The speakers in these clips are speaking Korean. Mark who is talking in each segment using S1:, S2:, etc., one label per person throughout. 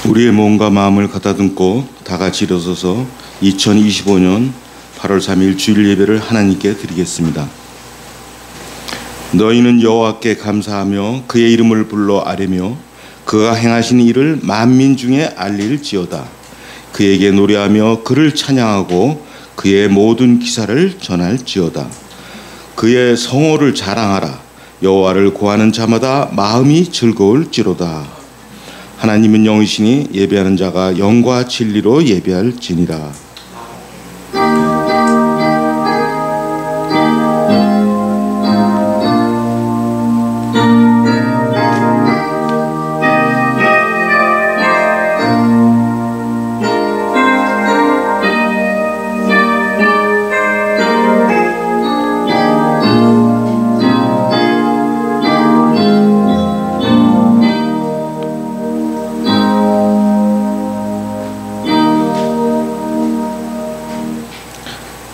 S1: 우리의 몸과 마음을 가다듬고 다 같이 일어서서 2025년 8월 3일 주일 예배를 하나님께 드리겠습니다. 너희는 여호와께 감사하며 그의 이름을 불러 아뢰며 그가 행하신 일을 만민 중에 알릴지어다. 그에게 노래하며 그를 찬양하고 그의 모든 기사를 전할지어다. 그의 성호를 자랑하라. 여호와를 구하는 자마다 마음이 즐거울지로다. 하나님은 영이시니 예배하는 자가 영과 진리로 예배할지니라.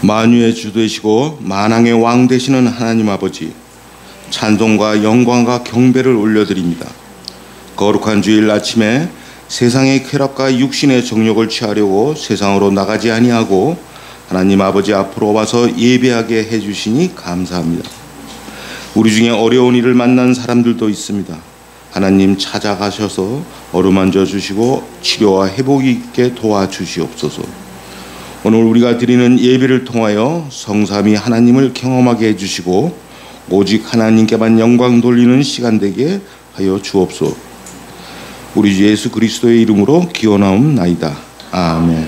S1: 만유의 주 되시고 만왕의 왕 되시는 하나님 아버지, 찬송과 영광과 경배를 올려드립니다. 거룩한 주일 아침에 세상의 쾌락과 육신의 정욕을 취하려고 세상으로 나가지 아니하고 하나님 아버지 앞으로 와서 예배하게 해주시니 감사합니다. 우리 중에 어려운 일을 만난 사람들도 있습니다. 하나님 찾아가셔서 어루만져 주시고 치료와 회복이 있게 도와주시옵소서. 오늘 우리가 드리는 예배를 통하여 성삼위 하나님을 경험하게 해주시고 오직 하나님께만 영광 돌리는 시간 되게 하여 주옵소서. 우리 주 예수 그리스도의 이름으로 기원하옵나이다. 아멘.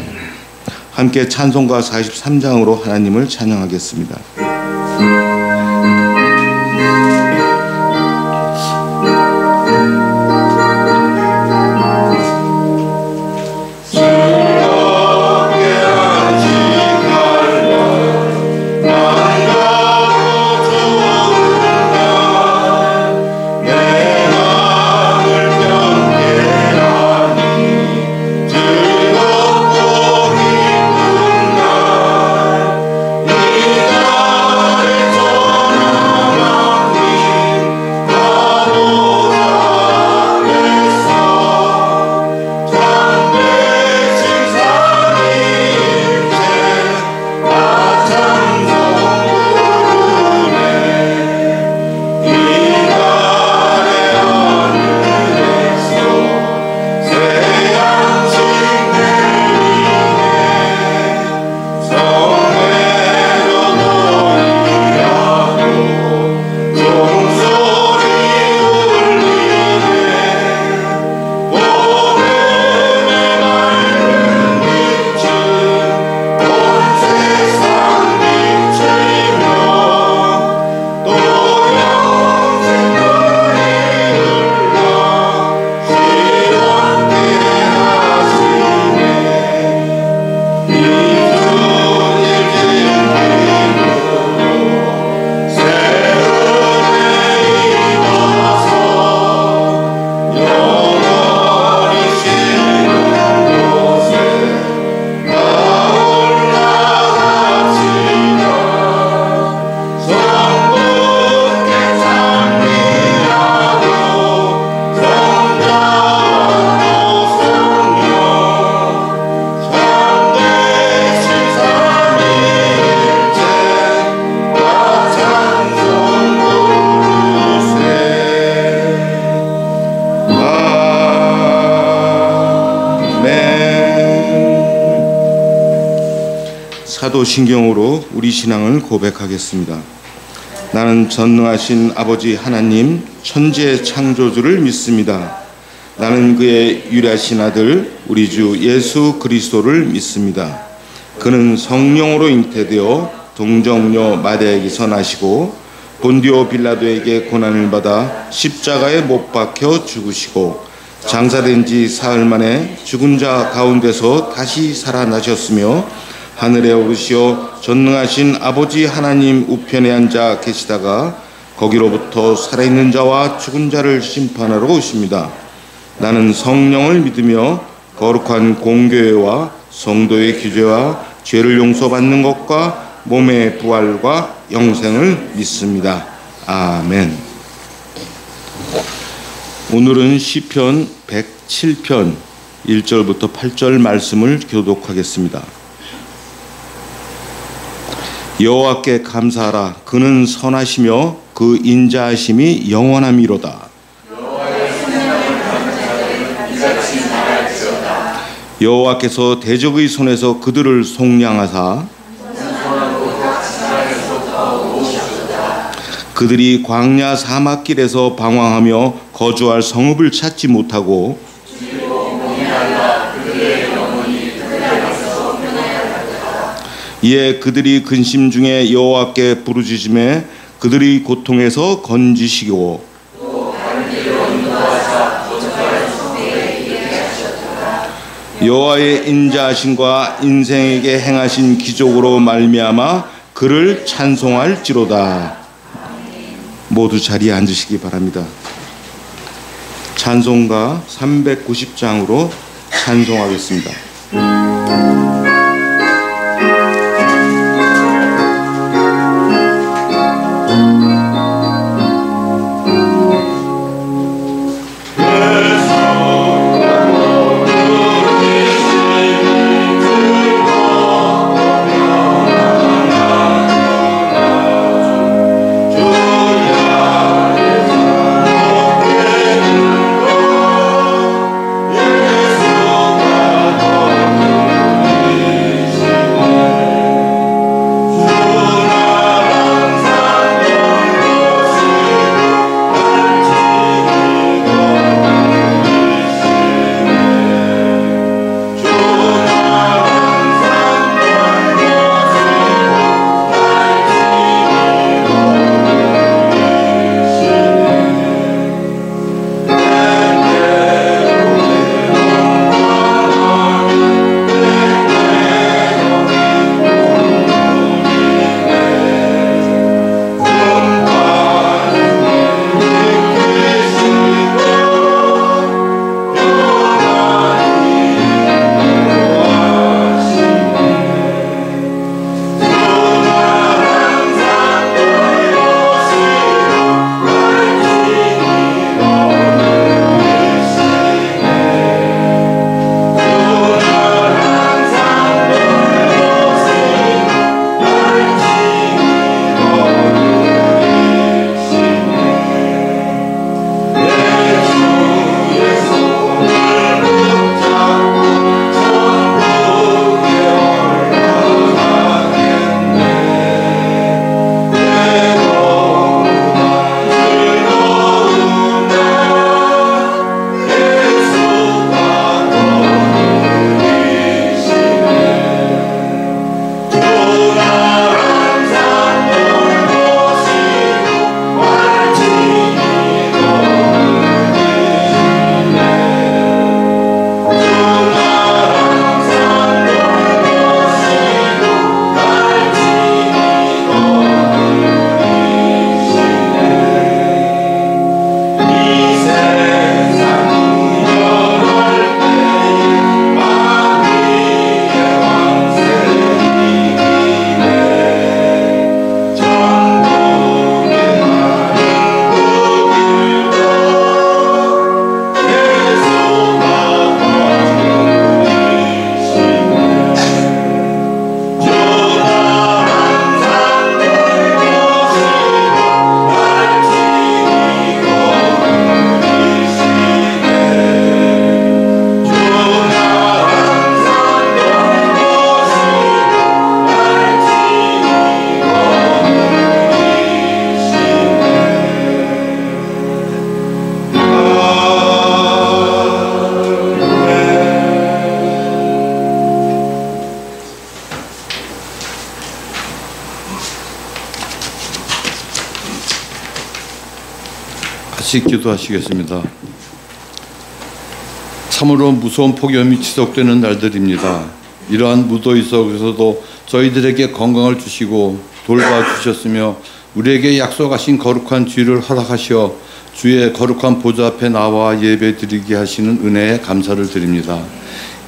S1: 함께 찬송가 43장으로 하나님을 찬양하겠습니다. 사도신경으로 우리 신앙을 고백하겠습니다. 나는 전능하신 아버지 하나님 천지의 창조주를 믿습니다. 나는 그의 유일하신 아들 우리 주 예수 그리스도를 믿습니다. 그는 성령으로 잉태되어 동정녀 마리아에게서 나시고 본디오 빌라도에게 고난을 받아 십자가에 못 박혀 죽으시고 장사된 지 사흘 만에 죽은 자 가운데서 다시 살아나셨으며 하늘에 오르시어 전능하신 아버지 하나님 우편에 앉아 계시다가 거기로부터 살아있는 자와 죽은 자를 심판하러 오십니다. 나는 성령을 믿으며 거룩한 공교회와 성도의 규제와 죄를 용서받는 것과 몸의 부활과 영생을 믿습니다. 아멘. 오늘은 시편 107편 1절부터 8절 말씀을 교독하겠습니다. 여호와께 감사하라. 그는 선하시며 그 인자하심이 영원함이로다. 여호와께서 대적의 손에서 그들을 속량하사 그들이 광야 사막길에서 방황하며 거주할 성읍을 찾지 못하고 이에 그들이 근심 중에 여호와께 부르짖음에 그들의 고통에서 건지시고 여호와의 인자하심과 인생에게 행하신 기적으로 말미암아 그를 찬송할지로다. 모두 자리에 앉으시기 바랍니다. 찬송가 390장으로 찬송하겠습니다.
S2: 같이 기도하시겠습니다. 참으로 무서운 폭염이 지속되는 날들입니다. 이러한 무더위 속에서도 저희들에게 건강을 주시고 돌봐주셨으며 우리에게 약속하신 거룩한 주일을 허락하시어 주의 거룩한 보좌 앞에 나와 예배드리게 하시는 은혜에 감사를 드립니다.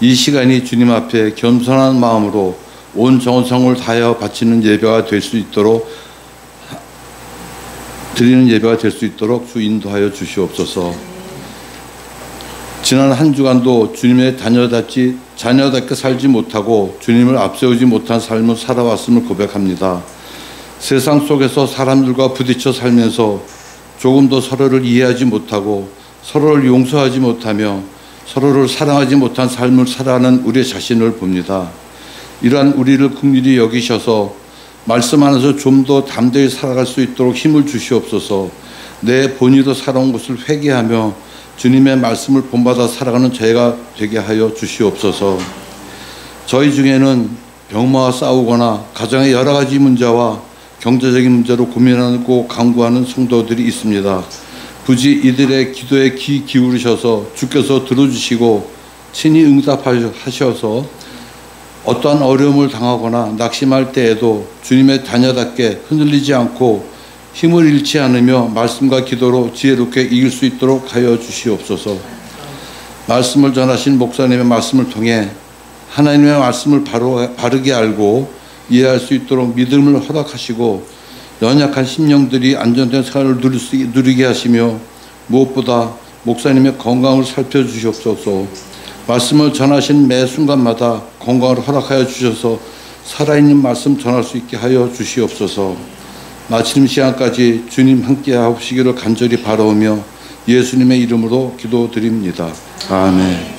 S2: 이 시간이 주님 앞에 겸손한 마음으로 온 정성을 다하여 바치는 예배가 될 수 있도록 드리는 예배가 될 수 있도록 주 인도하여 주시옵소서. 지난 한 주간도 주님의 자녀답게 살지 못하고 주님을 앞세우지 못한 삶을 살아왔음을 고백합니다. 세상 속에서 사람들과 부딪혀 살면서 조금 더 서로를 이해하지 못하고 서로를 용서하지 못하며 서로를 사랑하지 못한 삶을 살아가는 우리 자신을 봅니다. 이러한 우리를 긍휼히 여기셔서 말씀 안에서 좀 더 담대히 살아갈 수 있도록 힘을 주시옵소서. 내 본의로 살아온 것을 회개하며 주님의 말씀을 본받아 살아가는 저희가 되게 하여 주시옵소서. 저희 중에는 병마와 싸우거나 가정의 여러 가지 문제와 경제적인 문제로 고민하고 간구하는 성도들이 있습니다. 부디 이들의 기도에 귀 기울이셔서 주께서 들어주시고 친히 응답하셔서 어떠한 어려움을 당하거나 낙심할 때에도 주님의 자녀답게 흔들리지 않고 힘을 잃지 않으며 말씀과 기도로 지혜롭게 이길 수 있도록 하여 주시옵소서. 말씀을 전하신 목사님의 말씀을 통해 하나님의 말씀을 바르게 알고 이해할 수 있도록 믿음을 허락하시고 연약한 심령들이 안전된 생활을 누리게 하시며 무엇보다 목사님의 건강을 살펴주시옵소서. 말씀을 전하신 매 순간마다 건강을 허락하여 주셔서 살아있는 말씀 전할 수 있게 하여 주시옵소서. 마치는 시간까지 주님 함께 하시기를 간절히 바라오며 예수님의 이름으로 기도드립니다. 아멘.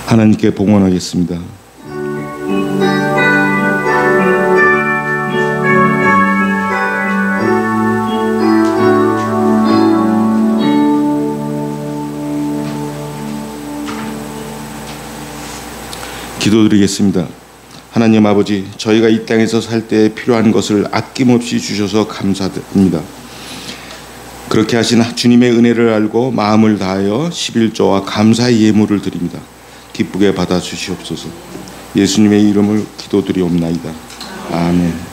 S1: 하나님께 봉헌하겠습니다. 기도드리겠습니다. 하나님 아버지, 저희가 이 땅에서 살 때 필요한 것을 아낌없이 주셔서 감사드립니다. 그렇게 하신 주님의 은혜를 알고 마음을 다하여 11조와 감사의 예물을 드립니다. 기쁘게 받아 주시옵소서. 예수님의 이름을 기도드리옵나이다. 아멘.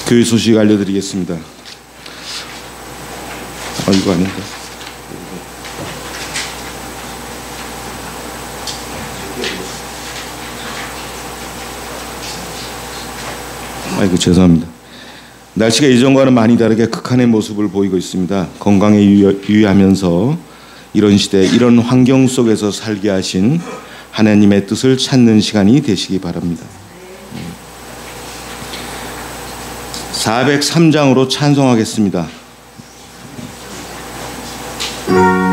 S1: 교회 소식 알려드리겠습니다. 이거 아닌가? 아이고 죄송합니다. 날씨가 이전과는 많이 다르게 극한의 모습을 보이고 있습니다. 건강에 유의하면서 이런 시대, 이런 환경 속에서 살게 하신 하나님의 뜻을 찾는 시간이 되시기 바랍니다. 403장으로 찬송하겠습니다.
S3: Oh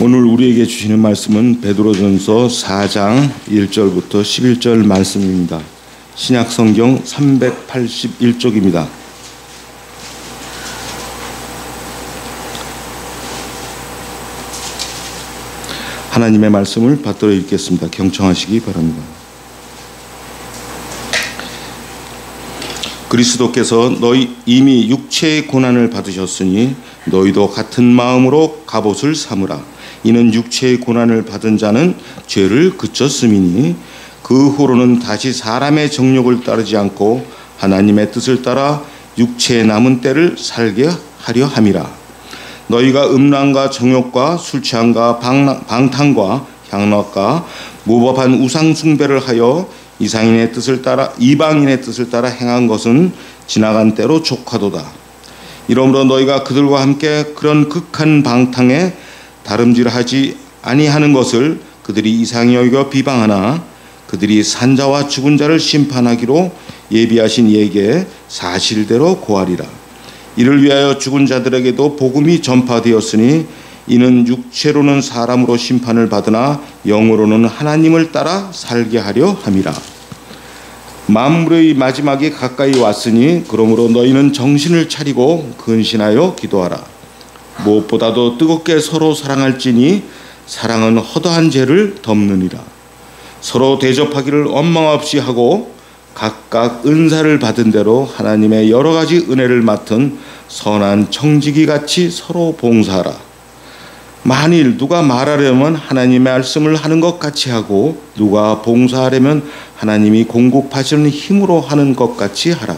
S1: 오늘 우리에게 주시는 말씀은 베드로전서 4장 1절부터 11절 말씀입니다. 신약성경 381쪽입니다. 하나님의 말씀을 받들어 읽겠습니다. 경청하시기 바랍니다. 그리스도께서 너희 이미 육체의 고난을 받으셨으니 너희도 같은 마음으로 갑옷을 삼으라. 이는 육체의 고난을 받은 자는 죄를 그쳤음이니 그 후로는 다시 사람의 정욕을 따르지 않고 하나님의 뜻을 따라 육체의 남은 때를 살게 하려 함이라. 너희가 음란과 정욕과 술 취함과 방탕과 향락과 무법한 우상 숭배를 하여 이방인의 뜻을 따라 행한 것은 지나간 때로 족하도다. 이러므로 너희가 그들과 함께 그런 극한 방탕에 다름질하지 아니하는 것을 그들이 이상히 여겨 비방하나 그들이 산자와 죽은 자를 심판하기로 예비하신 이에게 사실대로 고하리라. 이를 위하여 죽은 자들에게도 복음이 전파되었으니 이는 육체로는 사람으로 심판을 받으나 영으로는 하나님을 따라 살게 하려 함이라. 만물의 마지막이 가까이 왔으니 그러므로 너희는 정신을 차리고 근신하여 기도하라. 무엇보다도 뜨겁게 서로 사랑할지니 사랑은 허다한 죄를 덮느니라. 서로 대접하기를 원망 없이 하고 각각 은사를 받은 대로 하나님의 여러 가지 은혜를 맡은 선한 청지기 같이 서로 봉사하라. 만일 누가 말하려면 하나님의 말씀을 하는 것 같이 하고 누가 봉사하려면 하나님이 공급하시는 힘으로 하는 것 같이 하라.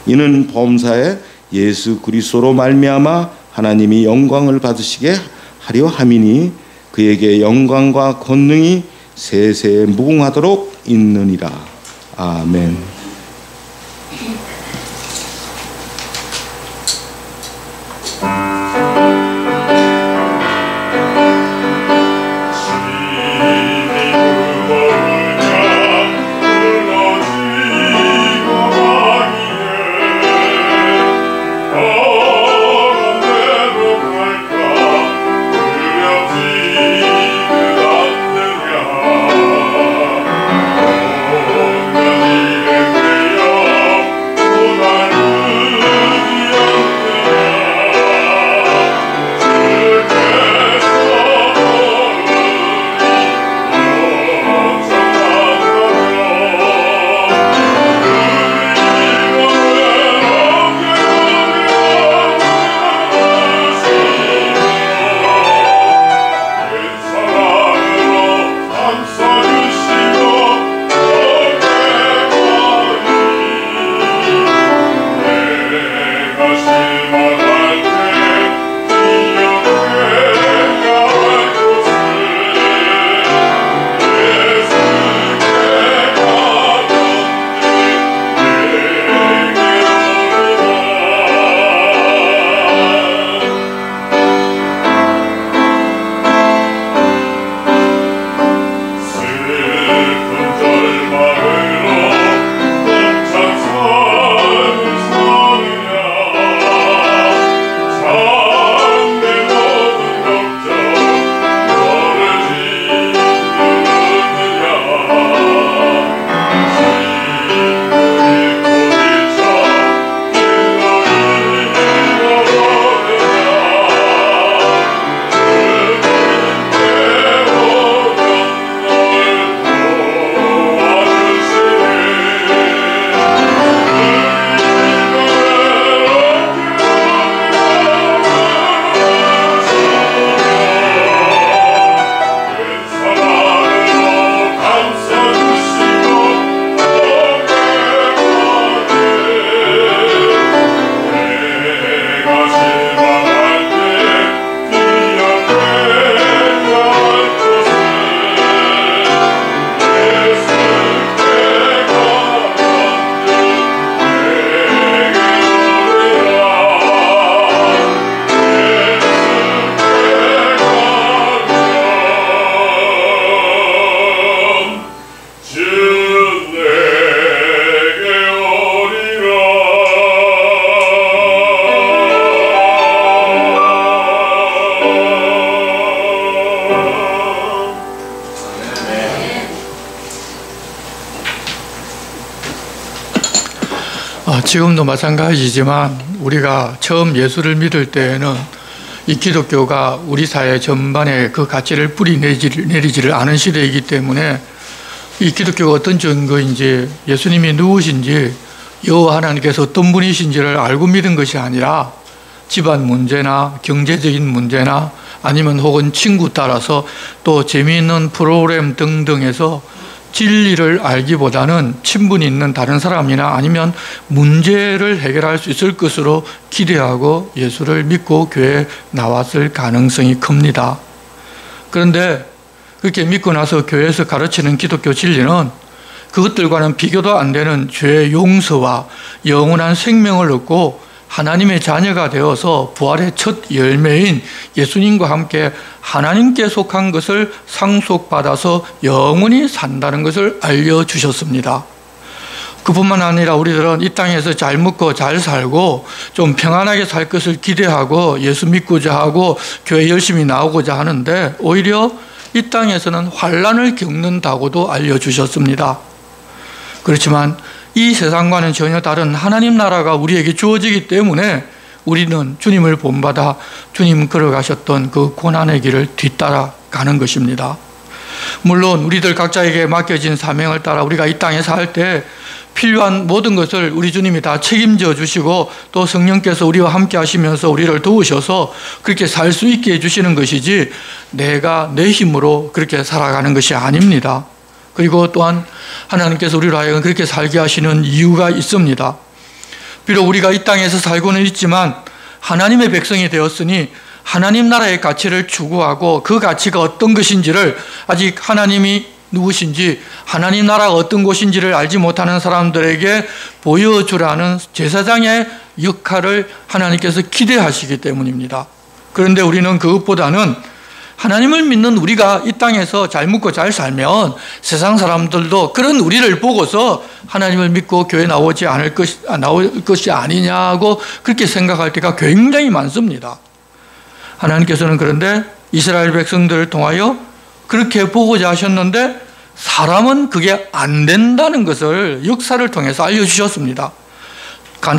S1: 이는 범사에 예수 그리스도로 말미암아 하나님이 영광을 받으시게 하려 함이니 그에게 영광과 권능이 세세에 무궁하도록 있느니라. 아멘.
S3: 내 지금도 마찬가지지만 우리가 처음 예수를 믿을 때에는 이 기독교가 우리 사회 전반에 그 가치를 뿌리내리지를 않은 시대이기 때문에 이 기독교가 어떤 증거인지, 예수님이 누구신지, 여호와 하나님께서 어떤 분이신지를 알고 믿은 것이 아니라 집안 문제나 경제적인 문제나 아니면 혹은 친구 따라서 또 재미있는 프로그램 등등에서 진리를 알기보다는 친분이 있는 다른 사람이나 아니면 문제를 해결할 수 있을 것으로 기대하고 예수를 믿고 교회에 나왔을 가능성이 큽니다. 그런데 그렇게 믿고 나서 교회에서 가르치는 기독교 진리는 그것들과는 비교도 안 되는 죄의 용서와 영원한 생명을 얻고 하나님의 자녀가 되어서 부활의 첫 열매인 예수님과 함께 하나님께 속한 것을 상속받아서 영원히 산다는 것을 알려주셨습니다. 그뿐만 아니라 우리들은 이 땅에서 잘 먹고 잘 살고 좀 평안하게 살 것을 기대하고 예수 믿고자 하고 교회 열심히 나오고자 하는데 오히려 이 땅에서는 환난을 겪는다고도 알려주셨습니다. 그렇지만 이 세상과는 전혀 다른 하나님 나라가 우리에게 주어지기 때문에 우리는 주님을 본받아 주님 걸어가셨던 그 고난의 길을 뒤따라 가는 것입니다. 물론 우리들 각자에게 맡겨진 사명을 따라 우리가 이 땅에 살 때 필요한 모든 것을 우리 주님이 다 책임져 주시고 또 성령께서 우리와 함께 하시면서 우리를 도우셔서 그렇게 살 수 있게 해주시는 것이지 내가 내 힘으로 그렇게 살아가는 것이 아닙니다. 그리고 또한 하나님께서 우리로 하여금 그렇게 살게 하시는 이유가 있습니다. 비록 우리가 이 땅에서 살고는 있지만 하나님의 백성이 되었으니 하나님 나라의 가치를 추구하고 그 가치가 어떤 것인지를 아직 하나님이 누구신지 하나님 나라가 어떤 곳인지를 알지 못하는 사람들에게 보여주라는 제사장의 역할을 하나님께서 기대하시기 때문입니다. 그런데 우리는 그것보다는 하나님을 믿는 우리가 이 땅에서 잘 먹고 잘 살면 세상 사람들도 그런 우리를 보고서 하나님을 믿고 교회 나올 것이 아니냐고 그렇게 생각할 때가 굉장히 많습니다. 하나님께서는 그런데 이스라엘 백성들을 통하여 그렇게 보고자 하셨는데 사람은 그게 안 된다는 것을 역사를 통해서 알려주셨습니다.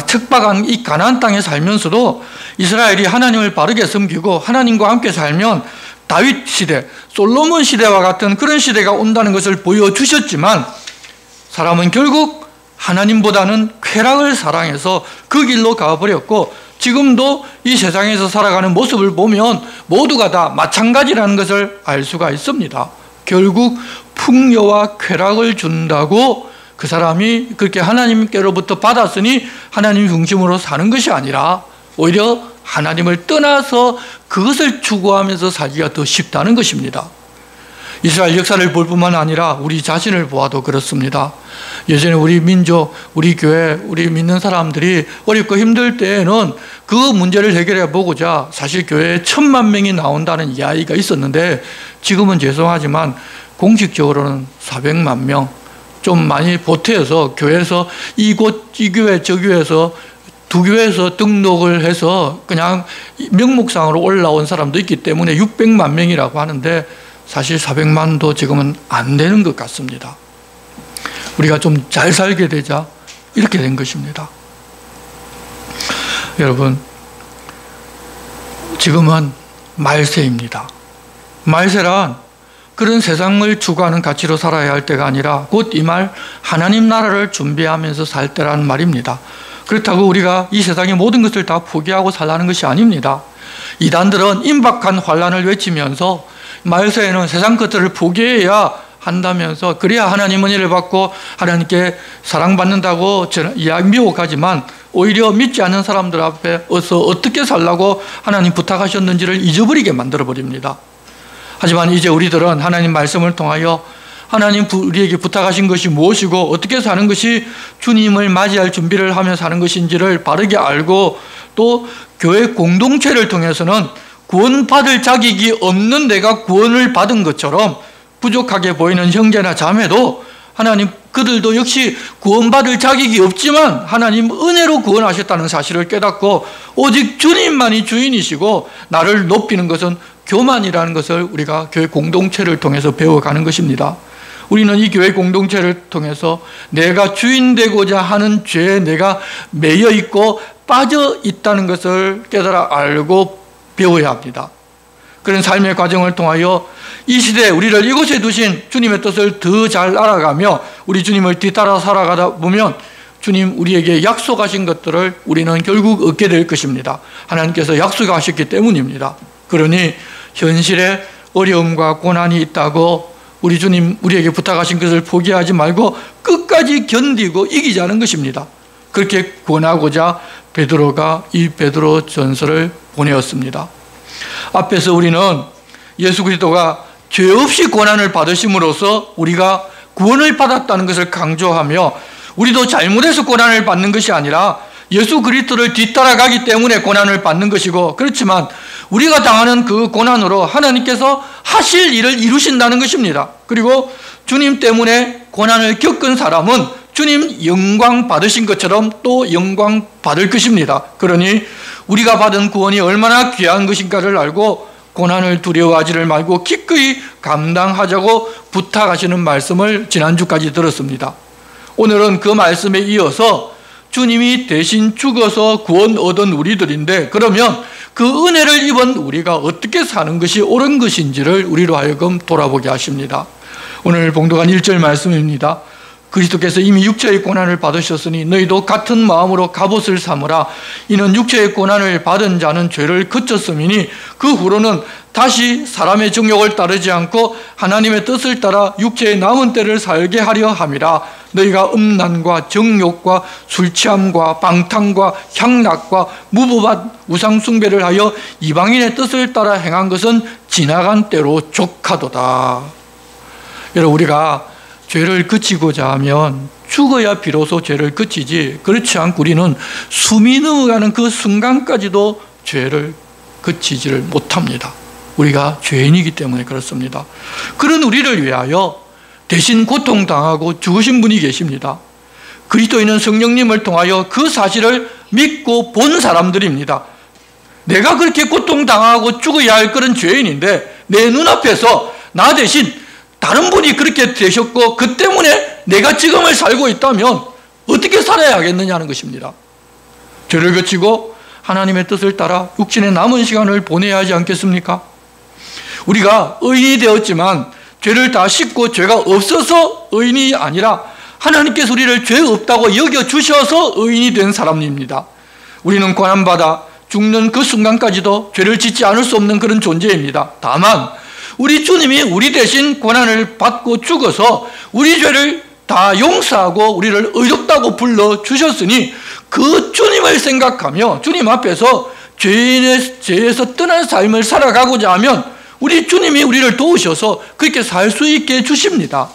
S3: 척박한 이 가나안 땅에 살면서도 이스라엘이 하나님을 바르게 섬기고 하나님과 함께 살면 다윗 시대, 솔로몬 시대와 같은 그런 시대가 온다는 것을 보여주셨지만 사람은 결국 하나님보다는 쾌락을 사랑해서 그 길로 가버렸고 지금도 이 세상에서 살아가는 모습을 보면 모두가 다 마찬가지라는 것을 알 수가 있습니다. 결국 풍요와 쾌락을 준다고 그 사람이 그렇게 하나님께로부터 받았으니 하나님 중심으로 사는 것이 아니라 오히려 하나님을 떠나서 그것을 추구하면서 살기가 더 쉽다는 것입니다. 이스라엘 역사를 볼 뿐만 아니라 우리 자신을 보아도 그렇습니다. 예전에 우리 민족, 우리 교회, 우리 믿는 사람들이 어렵고 힘들 때에는 그 문제를 해결해 보고자 사실 교회에 1000만 명이 나온다는 이야기가 있었는데 지금은 죄송하지만 공식적으로는 400만 명, 좀 많이 보태어서 교회에서 이곳 이 교회 저 교회에서 두 교회에서 등록을 해서 그냥 명목상으로 올라온 사람도 있기 때문에 600만 명이라고 하는데 사실 400만도 지금은 안 되는 것 같습니다. 우리가 좀 잘 살게 되자 이렇게 된 것입니다. 여러분, 지금은 말세입니다. 말세란 그런 세상을 추구하는 가치로 살아야 할 때가 아니라 곧 이 말 하나님 나라를 준비하면서 살 때라는 말입니다. 그렇다고 우리가 이 세상의 모든 것을 다 포기하고 살라는 것이 아닙니다. 이단들은 임박한 환란을 외치면서 말세에는 세상 것들을 포기해야 한다면서 그래야 하나님 은혜를 받고 하나님께 사랑받는다고 미혹하지만 오히려 믿지 않는 사람들 앞에 어서 어떻게 살라고 하나님 부탁하셨는지를 잊어버리게 만들어버립니다. 하지만 이제 우리들은 하나님 말씀을 통하여 하나님 우리에게 부탁하신 것이 무엇이고 어떻게 사는 것이 주님을 맞이할 준비를 하며 사는 것인지를 바르게 알고 또 교회 공동체를 통해서는 구원받을 자격이 없는 내가 구원을 받은 것처럼 부족하게 보이는 형제나 자매도 하나님 그들도 역시 구원받을 자격이 없지만 하나님 은혜로 구원하셨다는 사실을 깨닫고 오직 주님만이 주인이시고 나를 높이는 것은 교만이라는 것을 우리가 교회 공동체를 통해서 배워가는 것입니다. 우리는 이 교회 공동체를 통해서 내가 주인 되고자 하는 죄에 내가 매여 있고 빠져 있다는 것을 깨달아 알고 배워야 합니다. 그런 삶의 과정을 통하여 이 시대에 우리를 이곳에 두신 주님의 뜻을 더 잘 알아가며 우리 주님을 뒤따라 살아가다 보면 주님 우리에게 약속하신 것들을 우리는 결국 얻게 될 것입니다. 하나님께서 약속하셨기 때문입니다. 그러니 현실에 어려움과 고난이 있다고 우리 주님 우리에게 부탁하신 것을 포기하지 말고 끝까지 견디고 이기자는 것입니다. 그렇게 권하고자 베드로가 이 베드로 전서를 보내었습니다. 앞에서 우리는 예수 그리스도가 죄 없이 고난을 받으심으로써 우리가 구원을 받았다는 것을 강조하며 우리도 잘못해서 고난을 받는 것이 아니라 예수 그리스도를 뒤따라가기 때문에 고난을 받는 것이고, 그렇지만 우리가 당하는 그 고난으로 하나님께서 하실 일을 이루신다는 것입니다. 그리고 주님 때문에 고난을 겪은 사람은 주님 영광 받으신 것처럼 또 영광 받을 것입니다. 그러니 우리가 받은 구원이 얼마나 귀한 것인가를 알고 고난을 두려워하지를 말고 기꺼이 감당하자고 부탁하시는 말씀을 지난주까지 들었습니다. 오늘은 그 말씀에 이어서 주님이 대신 죽어서 구원 얻은 우리들인데, 그러면 그 은혜를 입은 우리가 어떻게 사는 것이 옳은 것인지를 우리로 하여금 돌아보게 하십니다. 오늘 봉독한 1절 말씀입니다. 그리스도께서 이미 육체의 고난을 받으셨으니 너희도 같은 마음으로 갑옷을 삼으라. 이는 육체의 고난을 받은 자는 죄를 그쳤음이니 그 후로는 다시 사람의 정욕을 따르지 않고 하나님의 뜻을 따라 육체의 남은 때를 살게 하려 함이라. 너희가 음란과 정욕과 술취함과 방탕과 향락과 무법한 우상숭배를 하여 이방인의 뜻을 따라 행한 것은 지나간 때로 족하도다. 여러분, 우리가 죄를 그치고자 하면 죽어야 비로소 죄를 그치지, 그렇지 않고 우리는 숨이 넘어가는 그 순간까지도 죄를 그치지를 못합니다. 우리가 죄인이기 때문에 그렇습니다. 그런 우리를 위하여 대신 고통당하고 죽으신 분이 계십니다. 그리스도인은 성령님을 통하여 그 사실을 믿고 본 사람들입니다. 내가 그렇게 고통당하고 죽어야 할 그런 죄인인데 내 눈앞에서 나 대신 다른 분이 그렇게 되셨고 그 때문에 내가 지금을 살고 있다면 어떻게 살아야 하겠느냐는 것입니다. 죄를 그치고 하나님의 뜻을 따라 육신의 남은 시간을 보내야 하지 않겠습니까? 우리가 의인이 되었지만 죄를 다 씻고 죄가 없어서 의인이 아니라 하나님께서 우리를 죄 없다고 여겨주셔서 의인이 된 사람입니다. 우리는 고난받아 죽는 그 순간까지도 죄를 짓지 않을 수 없는 그런 존재입니다. 다만 우리 주님이 우리 대신 고난을 받고 죽어서 우리 죄를 다 용서하고 우리를 의롭다고 불러주셨으니 그 주님을 생각하며 주님 앞에서 죄에서 떠난 삶을 살아가고자 하면 우리 주님이 우리를 도우셔서 그렇게 살 수 있게 해주십니다.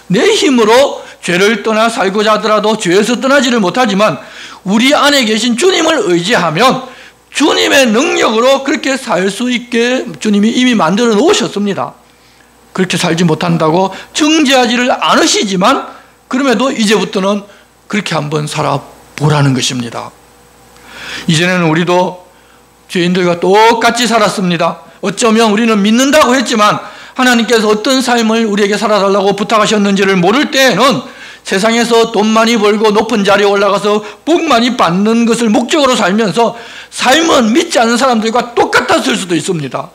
S3: 내 힘으로 죄를 떠나 살고자 하더라도 죄에서 떠나지를 못하지만 우리 안에 계신 주님을 의지하면 주님의 능력으로 그렇게 살 수 있게 주님이 이미 만들어 놓으셨습니다. 그렇게 살지 못한다고 정죄하지를 않으시지만 그럼에도 이제부터는 그렇게 한번 살아보라는 것입니다. 이전에는 우리도 죄인들과 똑같이 살았습니다. 어쩌면 우리는 믿는다고 했지만 하나님께서 어떤 삶을 우리에게 살아달라고 부탁하셨는지를 모를 때에는 세상에서 돈 많이 벌고 높은 자리에 올라가서 복 많이 받는 것을 목적으로 살면서 삶은 믿지 않는 사람들과 똑같았을 수도 있습니다.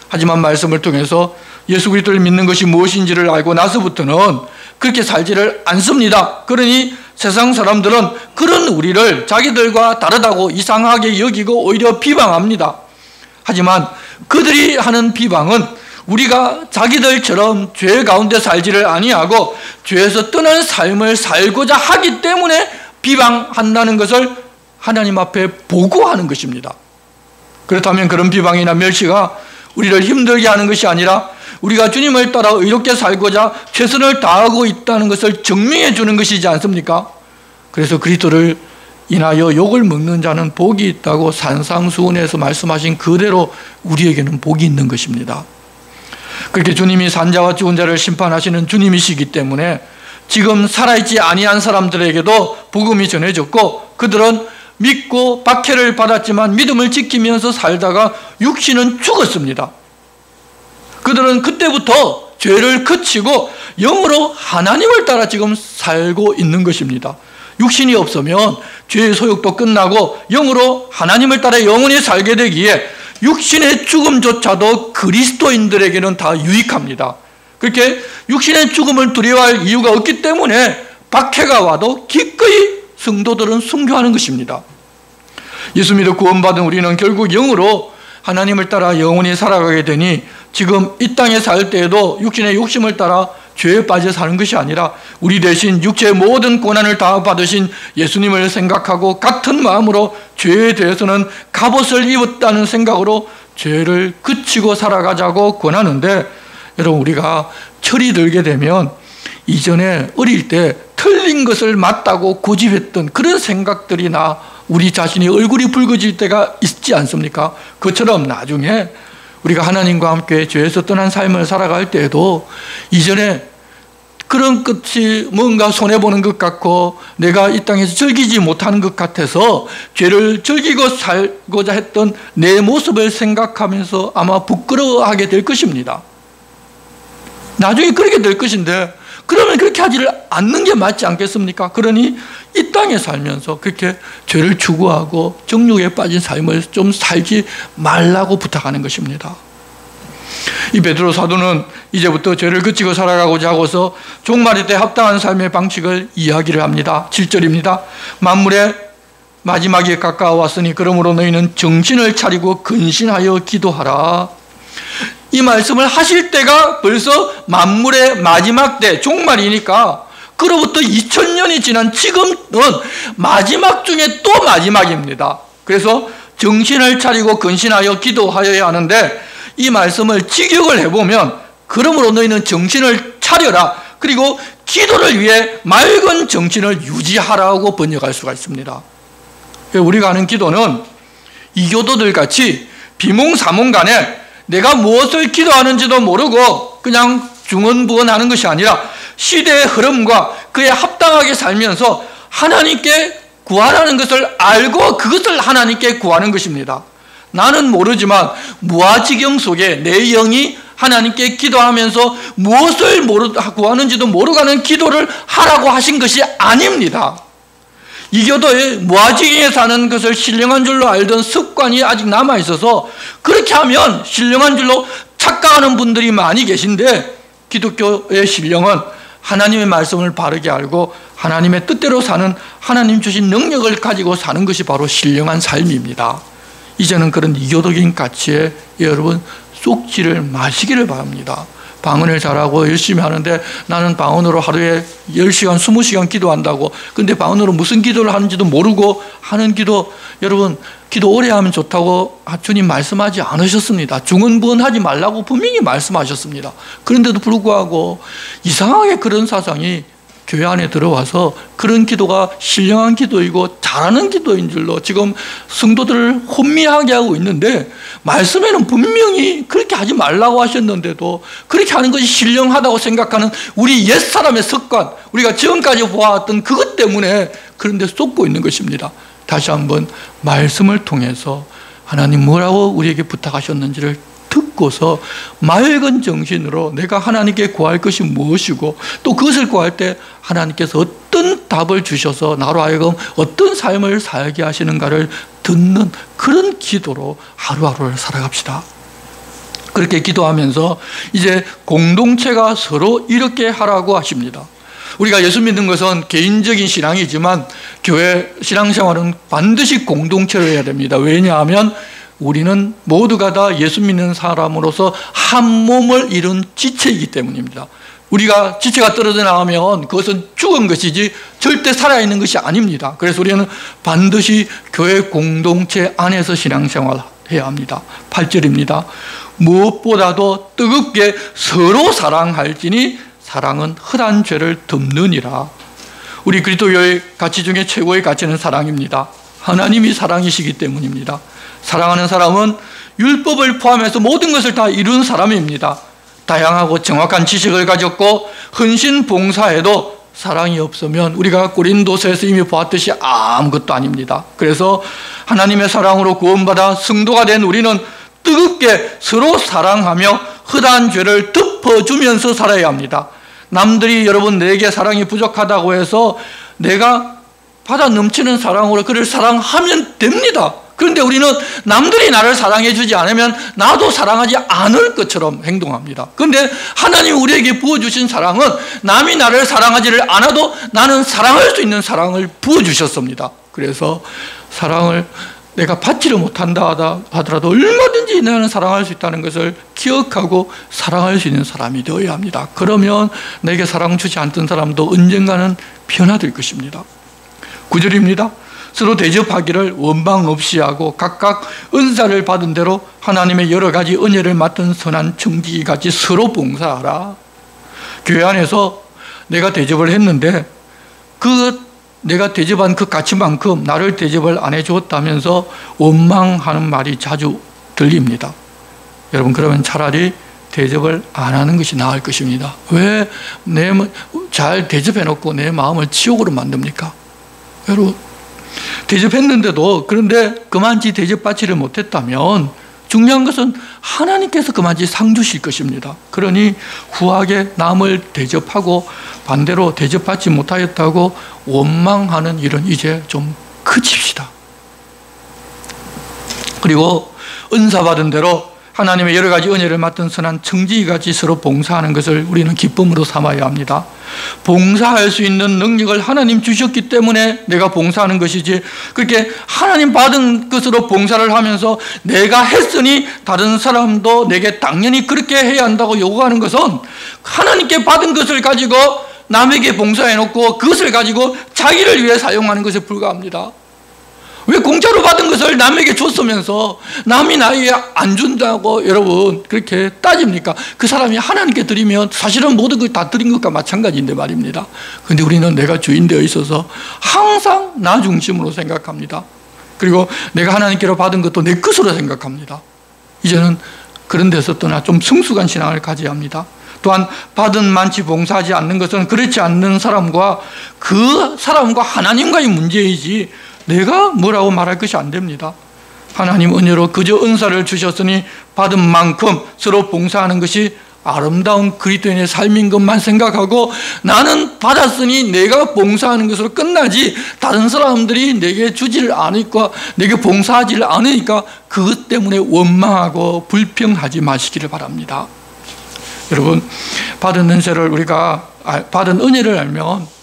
S3: 하지만 말씀을 통해서 예수 그리스도를 믿는 것이 무엇인지를 알고 나서부터는 그렇게 살지를 않습니다. 그러니 세상 사람들은 그런 우리를 자기들과 다르다고 이상하게 여기고 오히려 비방합니다. 하지만 그들이 하는 비방은 우리가 자기들처럼 죄 가운데 살지를 아니하고 죄에서 떠난 삶을 살고자 하기 때문에 비방한다는 것을 하나님 앞에 보고하는 것입니다. 그렇다면 그런 비방이나 멸시가 우리를 힘들게 하는 것이 아니라 우리가 주님을 따라 의롭게 살고자 최선을 다하고 있다는 것을 증명해 주는 것이지 않습니까? 그래서 그리스도를 인하여 욕을 먹는 자는 복이 있다고 산상수훈에서 말씀하신 그대로 우리에게는 복이 있는 것입니다. 그렇게 주님이 산자와 죽은 자를 심판하시는 주님이시기 때문에 지금 살아있지 아니한 사람들에게도 복음이 전해졌고 그들은 믿고 박해를 받았지만 믿음을 지키면서 살다가 육신은 죽었습니다. 그들은 그때부터 죄를 그치고 영으로 하나님을 따라 지금 살고 있는 것입니다. 육신이 없으면 죄의 소욕도 끝나고 영으로 하나님을 따라 영원히 살게 되기에 육신의 죽음조차도 그리스도인들에게는 다 유익합니다. 그렇게 육신의 죽음을 두려워할 이유가 없기 때문에 박해가 와도 기꺼이 성도들은 순교하는 것입니다. 예수 믿어 구원받은 우리는 결국 영으로 하나님을 따라 영원히 살아가게 되니 지금 이 땅에 살 때에도 육신의 욕심을 따라 죄에 빠져 사는 것이 아니라 우리 대신 육체의 모든 고난을 다 받으신 예수님을 생각하고 같은 마음으로 죄에 대해서는 갑옷을 입었다는 생각으로 죄를 그치고 살아가자고 권하는데, 여러분, 우리가 철이 들게 되면 이전에 어릴 때 틀린 것을 맞다고 고집했던 그런 생각들이 나 우리 자신이 얼굴이 붉어질 때가 있지 않습니까? 그처럼 나중에 우리가 하나님과 함께 죄에서 떠난 삶을 살아갈 때에도 이전에 그런 것이 뭔가 손해보는 것 같고 내가 이 땅에서 즐기지 못하는 것 같아서 죄를 즐기고 살고자 했던 내 모습을 생각하면서 아마 부끄러워하게 될 것입니다. 나중에 그렇게 될 것인데, 그러면 그렇게 하지를 않는 게 맞지 않겠습니까? 그러니 이 땅에 살면서 그렇게 죄를 추구하고 정욕에 빠진 삶을 좀 살지 말라고 부탁하는 것입니다. 이 베드로 사도는 이제부터 죄를 그치고 살아가고자 하고서 종말의 때 합당한 삶의 방식을 이야기를 합니다. 7절입니다. 만물의 마지막이 가까워왔으니 그러므로 너희는 정신을 차리고 근신하여 기도하라. 이 말씀을 하실 때가 벌써 만물의 마지막 때, 종말이니까 그로부터 2000년이 지난 지금은 마지막 중에 또 마지막입니다. 그래서 정신을 차리고 근신하여 기도하여야 하는데, 이 말씀을 직역을 해보면 그러므로 너희는 정신을 차려라, 그리고 기도를 위해 맑은 정신을 유지하라고 번역할 수가 있습니다. 우리가 하는 기도는 이교도들 같이 비몽사몽간에 내가 무엇을 기도하는지도 모르고 그냥 중언부언하는 것이 아니라 시대의 흐름과 그에 합당하게 살면서 하나님께 구하라는 것을 알고 그것을 하나님께 구하는 것입니다. 나는 모르지만 무아지경 속에 내 영이 하나님께 기도하면서 무엇을 구하는지도 모르고 하는 기도를 하라고 하신 것이 아닙니다. 이교도의 무아지경에 사는 것을 신령한 줄로 알던 습관이 아직 남아있어서 그렇게 하면 신령한 줄로 착각하는 분들이 많이 계신데, 기독교의 신령은 하나님의 말씀을 바르게 알고 하나님의 뜻대로 사는, 하나님 주신 능력을 가지고 사는 것이 바로 신령한 삶입니다. 이제는 그런 이교도적인 가치에 여러분 쏙지를 마시기를 바랍니다. 방언을 잘하고 열심히 하는데 나는 방언으로 하루에 10시간, 20시간 기도한다고, 근데 방언으로 무슨 기도를 하는지도 모르고 하는 기도, 여러분 기도 오래 하면 좋다고 주님 말씀하지 않으셨습니다. 중언부언하지 말라고 분명히 말씀하셨습니다. 그런데도 불구하고 이상하게 그런 사상이 교회 안에 들어와서 그런 기도가 신령한 기도이고 잘하는 기도인 줄로 지금 성도들을 혼미하게 하고 있는데, 말씀에는 분명히 그렇게 하지 말라고 하셨는데도 그렇게 하는 것이 신령하다고 생각하는 우리 옛사람의 습관, 우리가 지금까지 보아왔던 그것 때문에 그런 데 쏟고 있는 것입니다. 다시 한번 말씀을 통해서 하나님 뭐라고 우리에게 부탁하셨는지를 듣고서 맑은 정신으로 내가 하나님께 구할 것이 무엇이고 또 그것을 구할 때 하나님께서 어떤 답을 주셔서 나로 하여금 어떤 삶을 살게 하시는가를 듣는 그런 기도로 하루하루를 살아갑시다. 그렇게 기도하면서 이제 공동체가 서로 이렇게 하라고 하십니다. 우리가 예수 믿는 것은 개인적인 신앙이지만 교회 신앙생활은 반드시 공동체로 해야 됩니다. 왜냐하면 우리는 모두가 다 예수 믿는 사람으로서 한 몸을 이룬 지체이기 때문입니다. 우리가 지체가 떨어져 나가면 그것은 죽은 것이지 절대 살아있는 것이 아닙니다. 그래서 우리는 반드시 교회 공동체 안에서 신앙생활을 해야 합니다. 8절입니다. 무엇보다도 뜨겁게 서로 사랑할지니 사랑은 헛한 죄를 덮느니라. 우리 그리스도의 가치 중에 최고의 가치는 사랑입니다. 하나님이 사랑이시기 때문입니다. 사랑하는 사람은 율법을 포함해서 모든 것을 다 이룬 사람입니다. 다양하고 정확한 지식을 가졌고 헌신 봉사에도 사랑이 없으면 우리가 고린도서에서 이미 보았듯이 아무것도 아닙니다. 그래서 하나님의 사랑으로 구원받아 성도가 된 우리는 뜨겁게 서로 사랑하며 헛한 죄를 덮 덮어주면서 살아야 합니다. 남들이 여러분 내게 사랑이 부족하다고 해서 내가 받아 넘치는 사랑으로 그를 사랑하면 됩니다. 그런데 우리는 남들이 나를 사랑해 주지 않으면 나도 사랑하지 않을 것처럼 행동합니다. 그런데 하나님이 우리에게 부어주신 사랑은 남이 나를 사랑하지를 않아도 나는 사랑할 수 있는 사랑을 부어주셨습니다. 그래서 사랑을 내가 받지를 못한다 하더라도 얼마든지 나는 사랑할 수 있다는 것을 기억하고 사랑할 수 있는 사람이 되어야 합니다. 그러면 내게 사랑 주지 않던 사람도 언젠가는 변화될 것입니다. 9절입니다. 서로 대접하기를 원망 없이 하고 각각 은사를 받은 대로 하나님의 여러 가지 은혜를 맡은 선한 청지기같이 서로 봉사하라. 교회 안에서 내가 대접을 했는데 내가 대접한 그 가치만큼 나를 대접을 안 해주었다면서 원망하는 말이 자주 들립니다. 여러분, 그러면 차라리 대접을 안 하는 것이 나을 것입니다. 왜 잘 대접해놓고 내 마음을 지옥으로 만듭니까? 여러분, 대접했는데도 그런데 그만치 대접받지를 못했다면 중요한 것은 하나님께서 그만치 상 주실 것입니다. 그러니 후하게 남을 대접하고 반대로 대접받지 못하였다고 원망하는 일은 이제 좀 그칩시다. 그리고 은사 받은 대로 하나님의 여러 가지 은혜를 맡은 선한 청지기같이 서로 봉사하는 것을 우리는 기쁨으로 삼아야 합니다. 봉사할 수 있는 능력을 하나님 주셨기 때문에 내가 봉사하는 것이지, 그렇게 하나님 받은 것으로 봉사를 하면서 내가 했으니 다른 사람도 내게 당연히 그렇게 해야 한다고 요구하는 것은 하나님께 받은 것을 가지고 남에게 봉사해놓고 그것을 가지고 자기를 위해 사용하는 것에 불과합니다. 왜 공짜로 받은 것을 남에게 줬으면서 남이 나에게 안 준다고 여러분 그렇게 따집니까? 그 사람이 하나님께 드리면 사실은 모든 걸 다 드린 것과 마찬가지인데 말입니다. 그런데 우리는 내가 주인 되어 있어서 항상 나 중심으로 생각합니다. 그리고 내가 하나님께로 받은 것도 내 것으로 생각합니다. 이제는 그런 데서 떠나 좀 성숙한 신앙을 가져야 합니다. 또한 받은 만치 봉사하지 않는 것은 그렇지 않는 사람과 그 사람과 하나님과의 문제이지 내가 뭐라고 말할 것이 안 됩니다. 하나님 은혜로 그저 은사를 주셨으니 받은 만큼 서로 봉사하는 것이 아름다운 그리스도인의 삶인 것만 생각하고 나는 받았으니 내가 봉사하는 것으로 끝나지 다른 사람들이 내게 주지를 않으니까 내게 봉사하지를 않으니까 그것 때문에 원망하고 불평하지 마시기를 바랍니다. 여러분, 받은 은혜를 알면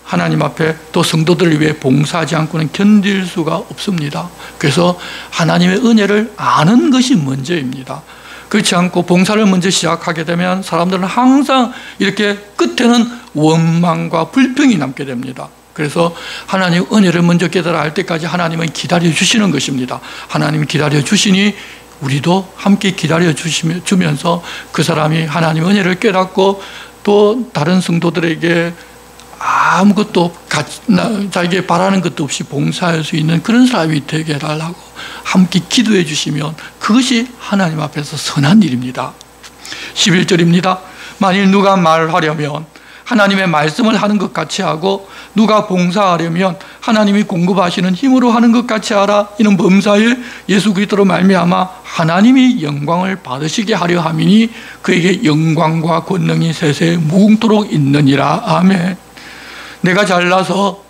S3: 하나님 앞에 또 성도들을 위해 봉사하지 않고는 견딜 수가 없습니다. 그래서 하나님의 은혜를 아는 것이 먼저입니다. 그렇지 않고 봉사를 먼저 시작하게 되면 사람들은 항상 이렇게 끝에는 원망과 불평이 남게 됩니다. 그래서 하나님 은혜를 먼저 깨달아 할 때까지 하나님은 기다려 주시는 것입니다. 하나님이 기다려 주시니 우리도 함께 기다려 주면서 그 사람이 하나님 은혜를 깨닫고 또 다른 성도들에게 아무것도 자기에게 바라는 것도 없이 봉사할 수 있는 그런 사람이 되게 해달라고 함께 기도해 주시면 그것이 하나님 앞에서 선한 일입니다. 11절입니다. 만일 누가 말하려면 하나님의 말씀을 하는 것 같이 하고 누가 봉사하려면 하나님이 공급하시는 힘으로 하는 것 같이 하라. 이는 범사일 예수 그리스도로 말미암아 하나님이 영광을 받으시게 하려 함이니 그에게 영광과 권능이 세세에 무궁토록 있느니라. 아멘. 내가 잘나서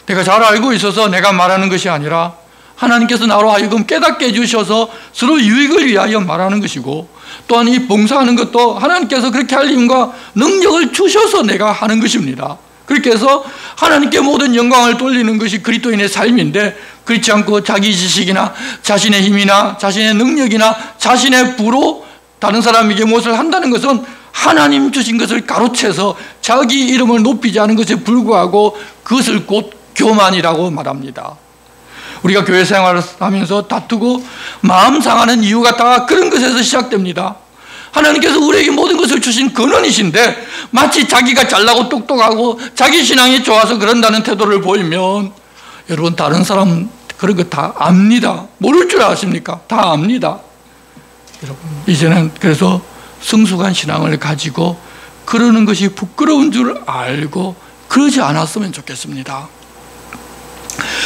S3: 내가 잘 알고 있어서 내가 말하는 것이 아니라 하나님께서 나로 하여금 깨닫게 해주셔서 서로 유익을 위하여 말하는 것이고 또한 이 봉사하는 것도 하나님께서 그렇게 할 힘과 능력을 주셔서 내가 하는 것입니다. 그렇게 해서 하나님께 모든 영광을 돌리는 것이 그리스도인의 삶인데 그렇지 않고 자기 지식이나 자신의 힘이나 자신의 능력이나 자신의 부로 다른 사람에게 무엇을 한다는 것은 하나님 주신 것을 가로채서 자기 이름을 높이지 않은 것에 불구하고 그것을 곧 교만이라고 말합니다. 우리가 교회 생활을 하면서 다투고 마음 상하는 이유가 다 그런 것에서 시작됩니다. 하나님께서 우리에게 모든 것을 주신 근원이신데 마치 자기가 잘나고 똑똑하고 자기 신앙이 좋아서 그런다는 태도를 보이면 여러분 다른 사람 그런 거 다 압니다. 모를 줄 아십니까? 다 압니다. 여러분 이제는 그래서 성숙한 신앙을 가지고 그러는 것이 부끄러운 줄 알고 그러지 않았으면 좋겠습니다.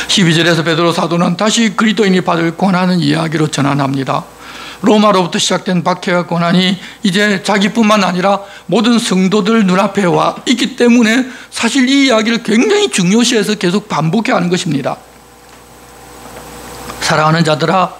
S3: 12절에서 베드로 사도는 다시 그리스도인이 받을 권하는 이야기로 전환합니다. 로마로부터 시작된 박해와 고난이 이제 자기뿐만 아니라 모든 성도들 눈앞에 와 있기 때문에 사실 이 이야기를 굉장히 중요시해서 계속 반복해야 하는 것입니다. 사랑하는 자들아,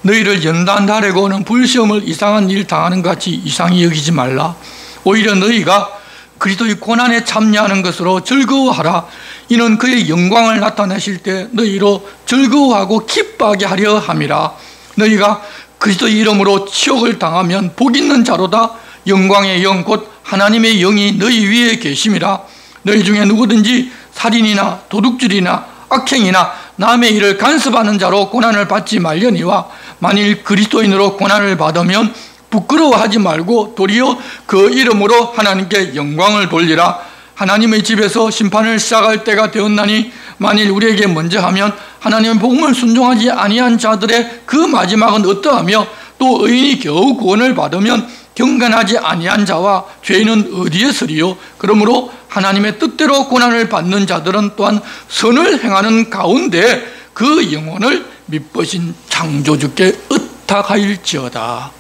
S3: 너희를 연단하려고 오는 불시험을 이상한 일 당하는 것 같이 이상히 여기지 말라. 오히려 너희가 그리스도의 고난에 참여하는 것으로 즐거워하라. 이는 그의 영광을 나타내실 때 너희로 즐거워하고 기뻐하게 하려 함이라. 너희가 그리스도의 이름으로 치욕을 당하면 복 있는 자로다. 영광의 영 곧 하나님의 영이 너희 위에 계심이라. 너희 중에 누구든지 살인이나 도둑질이나 악행이나 남의 일을 간섭하는 자로 고난을 받지 말려니와 만일 그리스도인으로 고난을 받으면 부끄러워하지 말고 도리어 그 이름으로 하나님께 영광을 돌리라. 하나님의 집에서 심판을 시작할 때가 되었나니 만일 우리에게 먼저 하면 하나님의 복음을 순종하지 아니한 자들의 그 마지막은 어떠하며 또 의인이 겨우 구원을 받으면 경건하지 아니한 자와 죄인은 어디에 서리요. 그러므로 하나님의 뜻대로 고난을 받는 자들은 또한 선을 행하는 가운데 그 영혼을 미쁘신 창조주께 의탁하일지어다.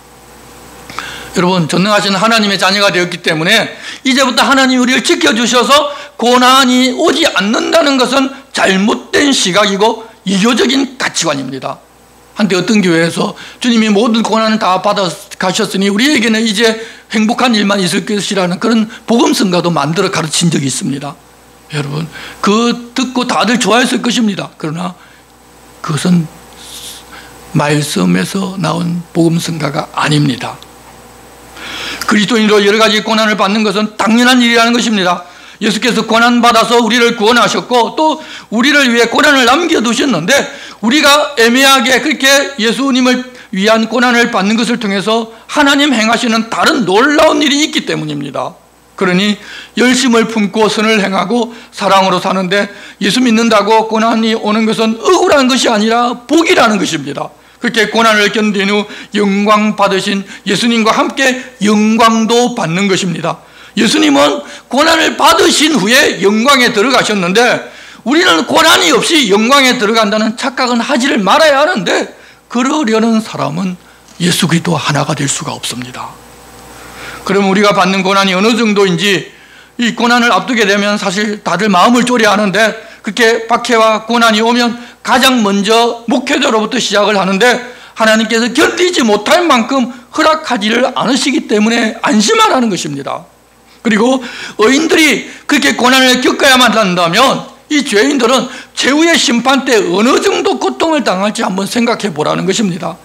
S3: 여러분, 전능하신 하나님의 자녀가 되었기 때문에 이제부터 하나님이 우리를 지켜주셔서 고난이 오지 않는다는 것은 잘못된 시각이고 이교적인 가치관입니다. 한때 어떤 교회에서 주님이 모든 고난을 다 받아 가셨으니 우리에게는 이제 행복한 일만 있을 것이라는 그런 복음성가도 만들어 가르친 적이 있습니다. 여러분, 그거 듣고 다들 좋아했을 것입니다. 그러나 그것은 말씀에서 나온 복음성가가 아닙니다. 그리스도인으로 여러 가지 고난을 받는 것은 당연한 일이라는 것입니다. 예수께서 고난받아서 우리를 구원하셨고 또 우리를 위해 고난을 남겨두셨는데 우리가 애매하게 그렇게 예수님을 위한 고난을 받는 것을 통해서 하나님 행하시는 다른 놀라운 일이 있기 때문입니다. 그러니 열심을 품고 선을 행하고 사랑으로 사는데 예수 믿는다고 고난이 오는 것은 억울한 것이 아니라 복이라는 것입니다. 그렇게 고난을 견딘 후 영광 받으신 예수님과 함께 영광도 받는 것입니다. 예수님은 고난을 받으신 후에 영광에 들어가셨는데 우리는 고난이 없이 영광에 들어간다는 착각은 하지를 말아야 하는데 그러려는 사람은 예수 그리스도와 하나가 될 수가 없습니다. 그럼 우리가 받는 고난이 어느 정도인지 이 고난을 앞두게 되면 사실 다들 마음을 졸여야 하는데 그렇게 박해와 고난이 오면 가장 먼저 목회자로부터 시작을 하는데 하나님께서 견디지 못할 만큼 허락하지를 않으시기 때문에 안심하라는 것입니다. 그리고 의인들이 그렇게 고난을 겪어야만 한다면 이 죄인들은 최후의 심판 때 어느 정도 고통을 당할지 한번 생각해 보라는 것입니다.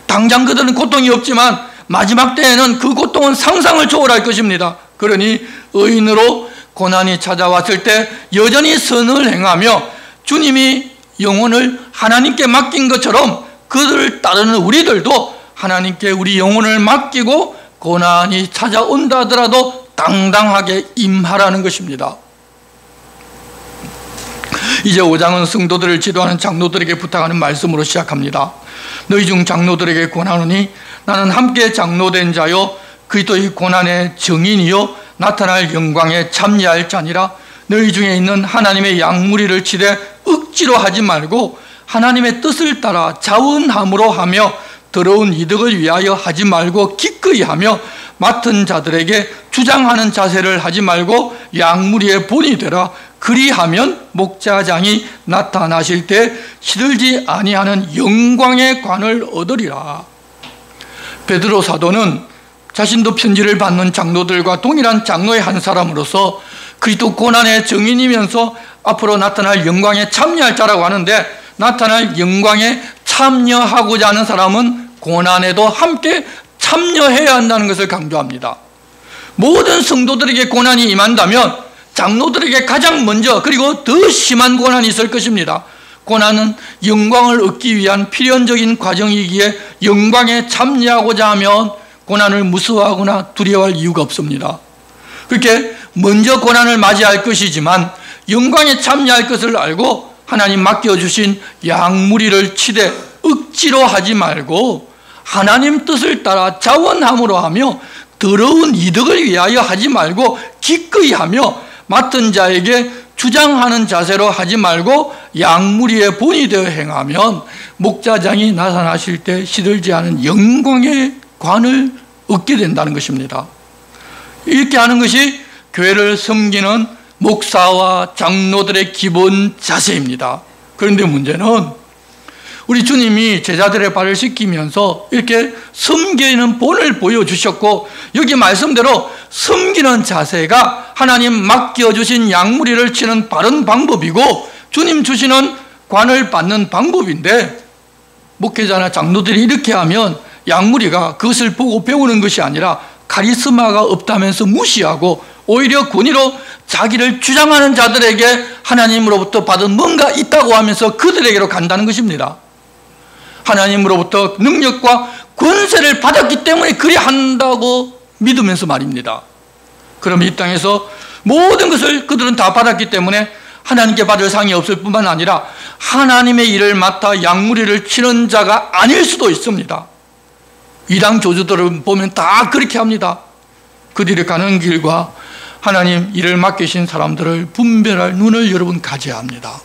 S3: 당장 그들은 고통이 없지만 마지막 때에는 그 고통은 상상을 초월할 것입니다. 그러니 의인으로 고난이 찾아왔을 때 여전히 선을 행하며 주님이 영혼을 하나님께 맡긴 것처럼 그들을 따르는 우리들도 하나님께 우리 영혼을 맡기고 고난이 찾아온다 하더라도 당당하게 임하라는 것입니다. 이제 5장은 성도들을 지도하는 장로들에게 부탁하는 말씀으로 시작합니다. 너희 중 장로들에게 권하노니 나는 함께 장로된 자요 그리스도의 고난의 증인이요 나타날 영광에 참여할 자니라. 너희 중에 있는 하나님의 양무리를 치되 억지로 하지 말고 하나님의 뜻을 따라 자원함으로 하며 더러운 이득을 위하여 하지 말고 기꺼이 하며 맡은 자들에게 주장하는 자세를 하지 말고 양무리의 본이 되라. 그리하면 목자장이 나타나실 때 시들지 아니하는 영광의 관을 얻으리라. 베드로 사도는 자신도 편지를 받는 장로들과 동일한 장로의 한 사람으로서 그리스도 고난의 증인이면서 앞으로 나타날 영광에 참여할 자라고 하는데 나타날 영광에 참여하고자 하는 사람은 고난에도 함께 참여해야 한다는 것을 강조합니다. 모든 성도들에게 고난이 임한다면 장로들에게 가장 먼저 그리고 더 심한 고난이 있을 것입니다. 고난은 영광을 얻기 위한 필연적인 과정이기에 영광에 참여하고자 하면 고난을 무서워하거나 두려워할 이유가 없습니다. 그렇게 먼저 고난을 맞이할 것이지만 영광에 참여할 것을 알고 하나님 맡겨주신 양무리를 치되 억지로 하지 말고 하나님 뜻을 따라 자원함으로 하며 더러운 이득을 위하여 하지 말고 기꺼이 하며 맡은 자에게 주장하는 자세로 하지 말고 양무리의 본이 되어 행하면 목자장이 나타나실 때 시들지 않은 영광의 관을 얻게 된다는 것입니다. 이렇게 하는 것이 교회를 섬기는 목사와 장로들의 기본 자세입니다. 그런데 문제는 우리 주님이 제자들의 발을 씻기면서 이렇게 섬기는 본을 보여주셨고, 여기 말씀대로 섬기는 자세가 하나님 맡겨주신 양무리를 치는 바른 방법이고 주님 주시는 관을 받는 방법인데, 목회자나 장로들이 이렇게 하면 양무리가 그것을 보고 배우는 것이 아니라 카리스마가 없다면서 무시하고 오히려 권위로 자기를 주장하는 자들에게 하나님으로부터 받은 뭔가 있다고 하면서 그들에게로 간다는 것입니다. 하나님으로부터 능력과 권세를 받았기 때문에 그리 한다고 믿으면서 말입니다. 그럼 이 땅에서 모든 것을 그들은 다 받았기 때문에 하나님께 받을 상이 없을 뿐만 아니라 하나님의 일을 맡아 양무리를 치는 자가 아닐 수도 있습니다. 이당 교주들을 보면 다 그렇게 합니다. 그들이 가는 길과 하나님 일을 맡기신 사람들을 분별할 눈을 여러분 가져야 합니다.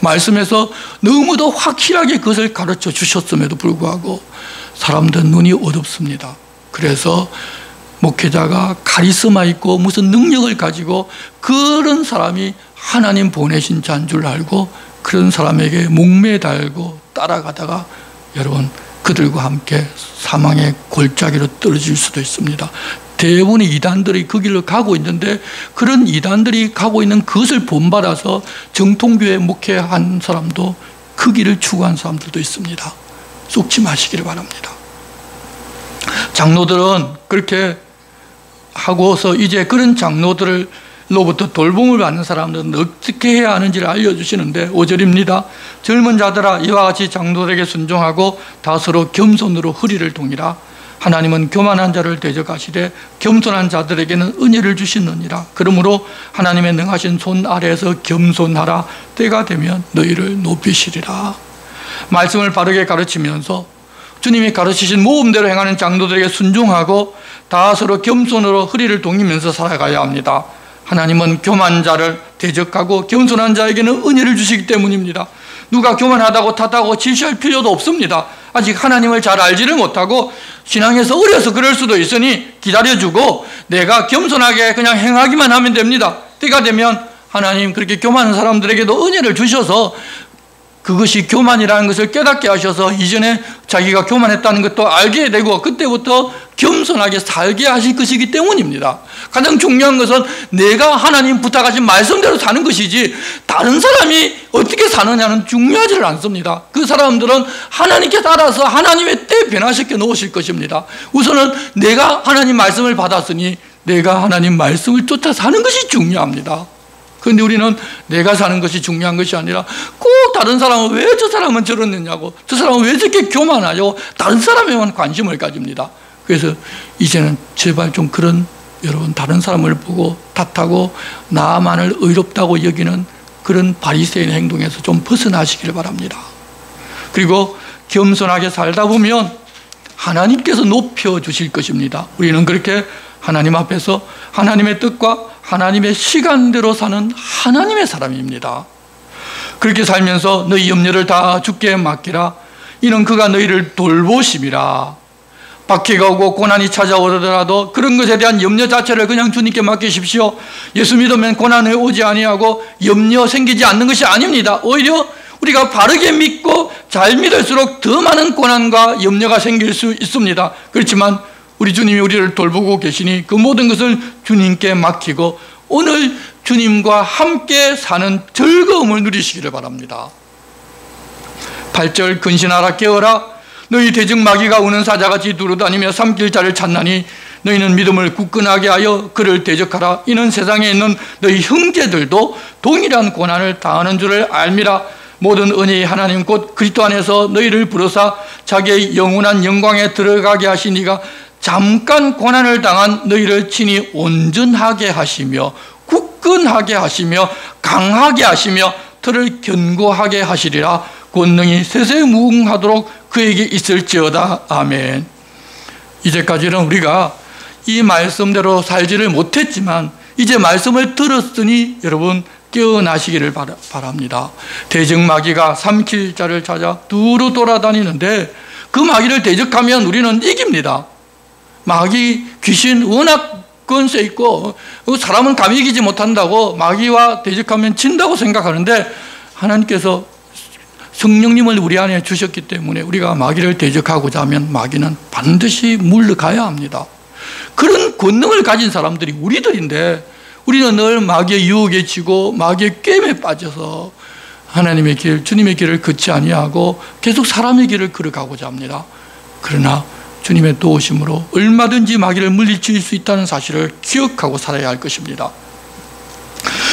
S3: 말씀에서 너무도 확실하게 그것을 가르쳐 주셨음에도 불구하고 사람들 눈이 어둡습니다. 그래서 목회자가 카리스마 있고 무슨 능력을 가지고 그런 사람이 하나님 보내신 자인 줄 알고 그런 사람에게 목매달고 따라가다가 여러분 그들과 함께 사망의 골짜기로 떨어질 수도 있습니다. 대부분의 이단들이 그 길로 가고 있는데 그런 이단들이 가고 있는 그것을 본받아서 정통교회 목회한 사람도 그 길을 추구한 사람들도 있습니다. 속지 마시기를 바랍니다. 장로들은 그렇게 하고서 이제 그런 장로들로부터 돌봄을 받는 사람들은 어떻게 해야 하는지를 알려주시는데 5절입니다. 젊은 자들아 이와 같이 장로들에게 순종하고 다 서로 겸손으로 허리를 동이라. 하나님은 교만한 자를 대적하시되 겸손한 자들에게는 은혜를 주시느니라. 그러므로 하나님의 능하신 손 아래에서 겸손하라. 때가 되면 너희를 높이시리라. 말씀을 바르게 가르치면서 주님이 가르치신 모범대로 행하는 장로들에게 순종하고 다 서로 겸손으로 허리를 동이면서 살아가야 합니다. 하나님은 교만한 자를 대적하고 겸손한 자에게는 은혜를 주시기 때문입니다. 누가 교만하다고 탓하고 질시할 필요도 없습니다. 아직 하나님을 잘 알지를 못하고 신앙에서 어려서 그럴 수도 있으니 기다려주고 내가 겸손하게 그냥 행하기만 하면 됩니다. 때가 되면 하나님 그렇게 교만한 사람들에게도 은혜를 주셔서 그것이 교만이라는 것을 깨닫게 하셔서 이전에 자기가 교만했다는 것도 알게 되고 그때부터 겸손하게 살게 하실 것이기 때문입니다. 가장 중요한 것은 내가 하나님 부탁하신 말씀대로 사는 것이지 다른 사람이 어떻게 사느냐는 중요하지를 않습니다. 그 사람들은 하나님께 따라서 하나님의 때 변화시켜 놓으실 것입니다. 우선은 내가 하나님 말씀을 받았으니 내가 하나님 말씀을 쫓아 사는 것이 중요합니다. 그런데 우리는 내가 사는 것이 중요한 것이 아니라 꼭 다른 사람은 왜 저 사람은 저러느냐고 저 사람은 왜 저렇게 교만하냐고 다른 사람에만 관심을 가집니다. 그래서 이제는 제발 좀 그런 여러분 다른 사람을 보고 탓하고 나만을 의롭다고 여기는 그런 바리새인 행동에서 좀 벗어나시기를 바랍니다. 그리고 겸손하게 살다 보면 하나님께서 높여주실 것입니다. 우리는 그렇게 하나님 앞에서 하나님의 뜻과 하나님의 시간대로 사는 하나님의 사람입니다. 그렇게 살면서 너희 염려를 다 주께 맡기라. 이는 그가 너희를 돌보심이라. 박해가 오고 고난이 찾아오더라도 그런 것에 대한 염려 자체를 그냥 주님께 맡기십시오. 예수 믿으면 고난이 오지 아니하고 염려 생기지 않는 것이 아닙니다. 오히려 우리가 바르게 믿고 잘 믿을수록 더 많은 고난과 염려가 생길 수 있습니다. 그렇지만 우리 주님이 우리를 돌보고 계시니 그 모든 것을 주님께 맡기고 오늘 주님과 함께 사는 즐거움을 누리시기를 바랍니다. 8절 근신하라 깨어라. 너희 대적 마귀가 우는 사자같이 두루다니며 삼킬 자를 찾나니 너희는 믿음을 굳건하게 하여 그를 대적하라. 이는 세상에 있는 너희 형제들도 동일한 고난을 당하는 줄을 알미라. 모든 은혜의 하나님 곧 그리스도 안에서 너희를 부르사 자기의 영원한 영광에 들어가게 하시니가 잠깐 고난을 당한 너희를 친히 온전하게 하시며 굳건하게 하시며 강하게 하시며 틀을 견고하게 하시리라. 권능이 세세무궁하도록 그에게 있을지어다. 아멘. 이제까지는 우리가 이 말씀대로 살지를 못했지만 이제 말씀을 들었으니 여러분 깨어나시기를 바랍니다. 대적마귀가 삼킬 자를 찾아 두루 돌아다니는데 그 마귀를 대적하면 우리는 이깁니다. 마귀, 귀신 워낙 건세 있고 사람은 감히 이기지 못한다고 마귀와 대적하면 진다고 생각하는데 하나님께서 성령님을 우리 안에 주셨기 때문에 우리가 마귀를 대적하고자 하면 마귀는 반드시 물러가야 합니다. 그런 권능을 가진 사람들이 우리들인데 우리는 늘 마귀의 유혹에 지고 마귀의 꿰매에 빠져서 하나님의 길, 주님의 길을 걷지 아니하고 계속 사람의 길을 걸어가고자 합니다. 그러나 주님의 도우심으로 얼마든지 마귀를 물리칠 수 있다는 사실을 기억하고 살아야 할 것입니다.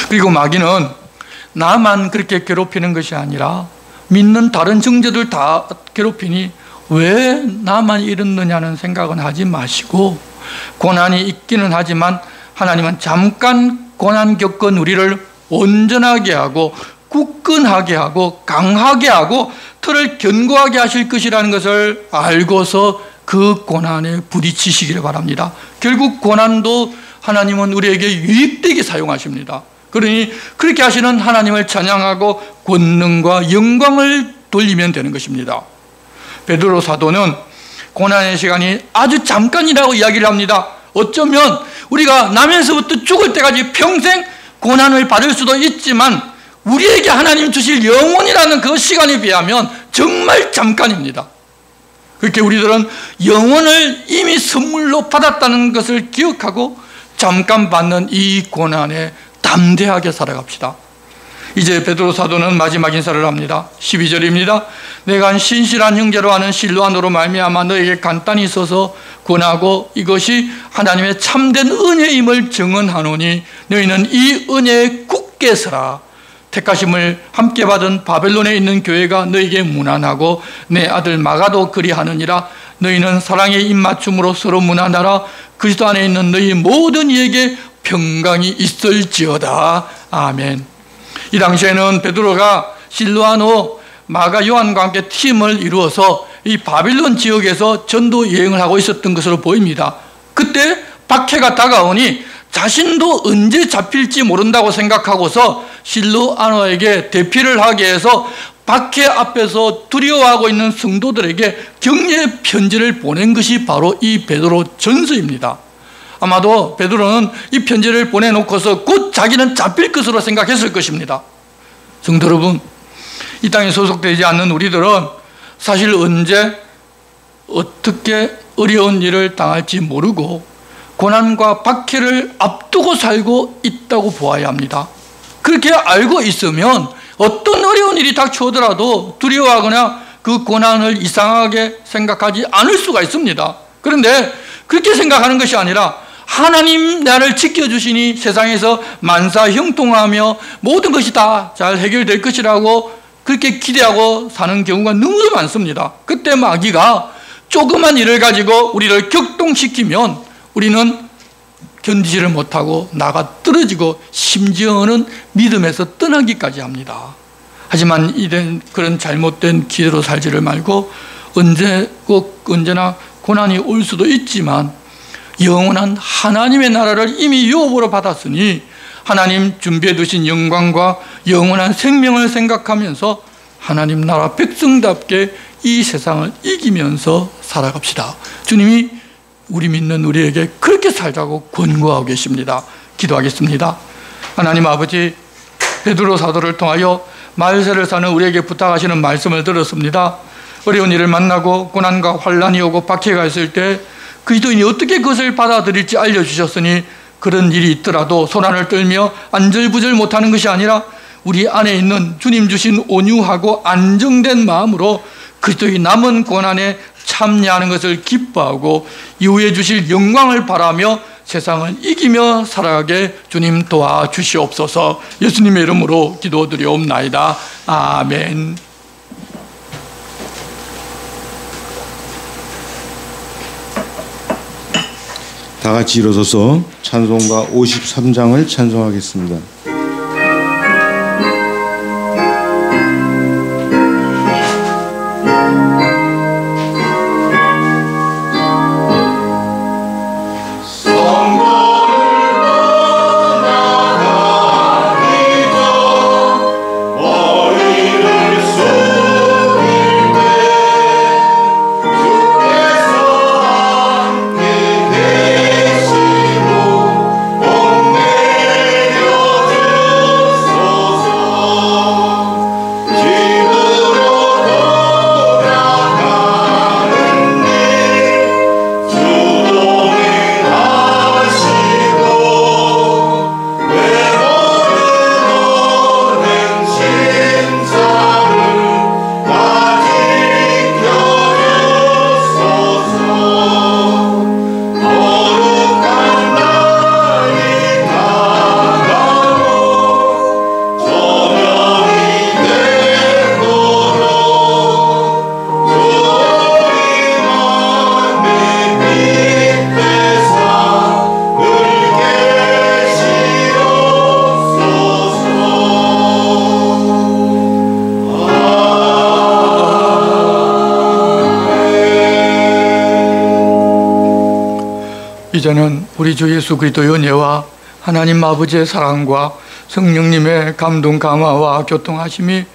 S3: 그리고 마귀는 나만 그렇게 괴롭히는 것이 아니라 믿는 다른 형제들 다 괴롭히니 왜 나만 이렇느냐는 생각은 하지 마시고, 고난이 있기는 하지만 하나님은 잠깐 고난 겪은 우리를 온전하게 하고 굳건하게 하고 강하게 하고 틀을 견고하게 하실 것이라는 것을 알고서 그 고난에 부딪히시기를 바랍니다. 결국 고난도 하나님은 우리에게 유익되게 사용하십니다. 그러니 그렇게 하시는 하나님을 찬양하고 권능과 영광을 돌리면 되는 것입니다. 베드로 사도는 고난의 시간이 아주 잠깐이라고 이야기를 합니다. 어쩌면 우리가 나면서부터 죽을 때까지 평생 고난을 받을 수도 있지만 우리에게 하나님 주실 영원이라는 그 시간에 비하면 정말 잠깐입니다. 그렇게 우리들은 영원을 이미 선물로 받았다는 것을 기억하고 잠깐 받는 이 고난에 담대하게 살아갑시다. 이제 베드로 사도는 마지막 인사를 합니다. 12절입니다. 내가 한 신실한 형제로 하는 실로아노로 말미암아 너에게 간단히 써서 권하고 이것이 하나님의 참된 은혜임을 증언하노니 너희는 이 은혜에 굳게 서라. 택하심을 함께 받은 바벨론에 있는 교회가 너에게 무난하고 내 아들 마가도 그리하느니라. 너희는 사랑의 입맞춤으로 서로 무난하라. 그리스도 안에 있는 너희 모든 이에게 평강이 있을지어다. 아멘. 이 당시에는 베드로가 실로아노, 마가, 요한과 함께 팀을 이루어서 이 바빌론 지역에서 전도 여행을 하고 있었던 것으로 보입니다. 그때 박해가 다가오니 자신도 언제 잡힐지 모른다고 생각하고서 실로아노에게 대피를 하게 해서 박해 앞에서 두려워하고 있는 성도들에게 격려의 편지를 보낸 것이 바로 이 베드로 전서입니다. 아마도 베드로는 이 편지를 보내놓고서 곧 자기는 잡힐 것으로 생각했을 것입니다. 성도 여러분, 이 땅에 소속되지 않는 우리들은 사실 언제 어떻게 어려운 일을 당할지 모르고 고난과 박해를 앞두고 살고 있다고 보아야 합니다. 그렇게 알고 있으면 어떤 어려운 일이 닥쳐오더라도 두려워하거나 그 고난을 이상하게 생각하지 않을 수가 있습니다. 그런데 그렇게 생각하는 것이 아니라 하나님 나를 지켜주시니 세상에서 만사 형통하며 모든 것이 다 잘 해결될 것이라고 그렇게 기대하고 사는 경우가 너무 많습니다. 그때 마귀가 조그만 일을 가지고 우리를 격동시키면 우리는 견디지를 못하고 나가 떨어지고 심지어는 믿음에서 떠나기까지 합니다. 하지만 이런 그런 잘못된 기대로 살지를 말고 언제나 고난이 올 수도 있지만 영원한 하나님의 나라를 이미 유업으로 받았으니 하나님 준비해 두신 영광과 영원한 생명을 생각하면서 하나님 나라 백성답게 이 세상을 이기면서 살아갑시다. 주님이 우리 믿는 우리에게 그렇게 살자고 권고하고 계십니다. 기도하겠습니다. 하나님 아버지, 베드로 사도를 통하여 말세를 사는 우리에게 부탁하시는 말씀을 들었습니다. 어려운 일을 만나고 고난과 환난이 오고 박해가 있을 때 그리스도인이 어떻게 그것을 받아들일지 알려주셨으니 그런 일이 있더라도 소란을 떨며 안절부절 못하는 것이 아니라 우리 안에 있는 주님 주신 온유하고 안정된 마음으로 그리스도의 남은 고난에 참여하는 것을 기뻐하고 이후에 주실 영광을 바라며 세상을 이기며 살아가게 주님 도와주시옵소서. 예수님의 이름으로 기도드리옵나이다. 아멘.
S1: 다 같이 일어서서 찬송가 53장을 찬송하겠습니다.
S4: 성도를 떠나가기 전
S3: 이제는 우리 주 예수 그리스도의 은혜와 하나님 아버지의 사랑과 성령님의 감동 감화와 교통하심이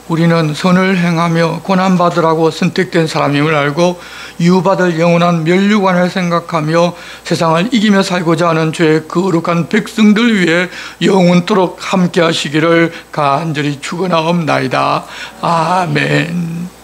S3: 우리는 선을 행하며 고난받으라고 선택된 사람임을 알고 유받을 영원한 면류관을 생각하며 세상을 이기며 살고자 하는 주의 거룩한 백성들 위해 영원토록 함께 하시기를 간절히 축원하옵나이다. 아멘.